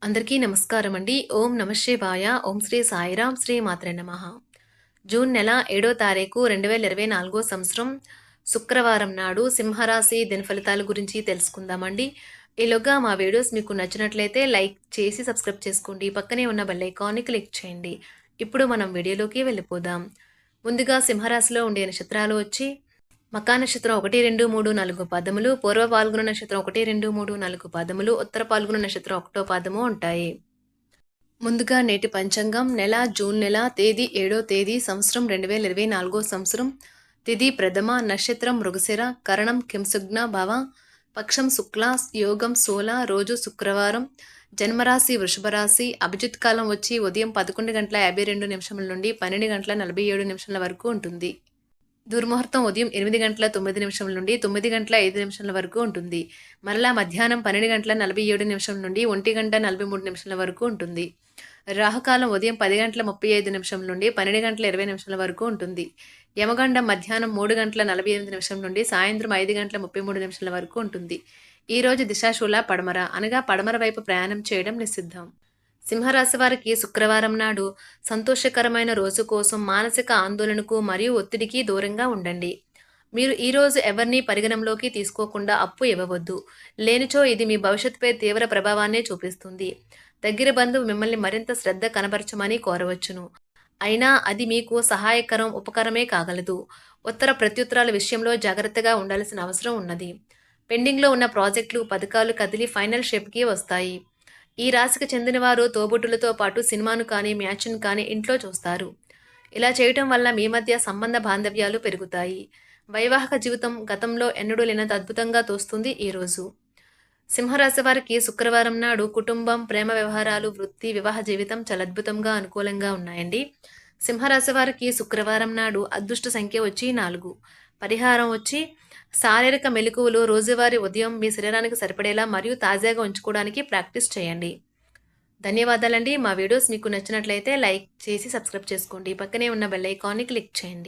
అందరికీ నమస్కారం అండి. ఓం నమః శివాయ. ఓం శ్రీ సాయిరాం శ్రీ మాత్రే నమః. జూన్ నెల 7వ తారీఖు 2024 సంవత్సరం శుక్రవారం నాడు సింహరాశి దినఫలితాల గురించి తెలుసుకుందామండి. ఈలోగా మా వీడియోస్ మీకు నచ్చినట్లయితే లైక్ చేసి సబ్స్క్రైబ్ చేసుకోండి. పక్కనే ఉన్న బెల్ ఐకాన్ని క్లిక్ చేయండి. ఇప్పుడు మనం వీడియోలోకి వెళ్ళిపోదాం. ముందుగా సింహరాశిలో ఉండే నక్షత్రాలు వచ్చి మకా నక్షత్రం 1, 2, 3, 4 పాదములు, పూర్వ పాల్గొన నక్షత్రం 1, 2, 3, 4 పాదములు, ఉత్తర పాల్గొన నక్షత్రం 1వ పాదము ఉంటాయి. ముందుగా నేటి పంచాంగం నెల జూన్ నెల తేదీ 7వ తేదీ సంవత్సరం 2024 సంవత్సరం తిథి ప్రథమ నక్షత్రం మృగశిర కరణం కింసుగ్న భవ పక్షం శుక్ల యోగం సోల రోజు శుక్రవారం జన్మరాశి వృషభ రాశి అభిజిత్ కాలం వచ్చి ఉదయం 11:52 నుండి 12:47 వరకు ఉంటుంది. దుర్ముహూర్తం ఉదయం 8:09 నుండి 9:05 వరకు ఉంటుంది. మరలా మధ్యాహ్నం 12:47 నుండి 1:43 వరకు ఉంటుంది. రాహుకాలం ఉదయం 10:35 నుండి 12:20 వరకు ఉంటుంది. యమగండం మధ్యాహ్నం 3:48 నుండి సాయంత్రం 5:33 వరకు ఉంటుంది. ఈ రోజు దిశాశూల పడమర అనగా పడమర వైపు ప్రయాణం చేయడం నిషిద్ధం. సింహరాశి వారికి శుక్రవారం నాడు సంతోషకరమైన రోజు కోసం మానసిక ఆందోళనకు మరియు ఒత్తిడికి దూరంగా ఉండండి. మీరు ఈరోజు ఎవరిని పరిగణంలోకి తీసుకోకుండా అప్పు ఇవ్వవద్దు. లేనిచో ఇది మీ భవిష్యత్తుపై తీవ్ర ప్రభావాన్ని చూపిస్తుంది. దగ్గర బంధువు మిమ్మల్ని మరింత శ్రద్ధ కనబరచమని కోరవచ్చును. అయినా అది మీకు సహాయకరం ఉపకరమే కాగలదు. ఉత్తర ప్రత్యుత్తరాల విషయంలో జాగ్రత్తగా ఉండాల్సిన అవసరం ఉన్నది. పెండింగ్లో ఉన్న ప్రాజెక్టులు పథకాలు కదిలి ఫైనల్ షేప్కి వస్తాయి. ఈ రాశికి చెందిన వారు తోబుట్టులతో పాటు సినిమాను కానీ మ్యాచ్ను కానీ ఇంట్లో చూస్తారు. ఇలా చేయటం వల్ల మీ మధ్య సంబంధ బాంధవ్యాలు పెరుగుతాయి. వైవాహిక జీవితం గతంలో ఎన్నడూ లేనంత అద్భుతంగా తోస్తుంది ఈరోజు. సింహరాశి వారికి శుక్రవారం నాడు కుటుంబం, ప్రేమ వ్యవహారాలు, వృత్తి, వివాహ జీవితం చాలా అద్భుతంగా అనుకూలంగా ఉన్నాయండి. సింహరాశి వారికి శుక్రవారం నాడు అదృష్ట సంఖ్య వచ్చి 4. పరిహారం వచ్చి శారీరక మెలకువలు రోజువారీ ఉదయం మీ శరీరానికి సరిపడేలా మరియు తాజాగా ఉంచుకోవడానికి ప్రాక్టీస్ చేయండి. ధన్యవాదాలండి. మా వీడియోస్ మీకు నచ్చినట్లయితే లైక్ చేసి సబ్స్క్రైబ్ చేసుకోండి. పక్కనే ఉన్న బెల్ ఐకాన్ని క్లిక్ చేయండి.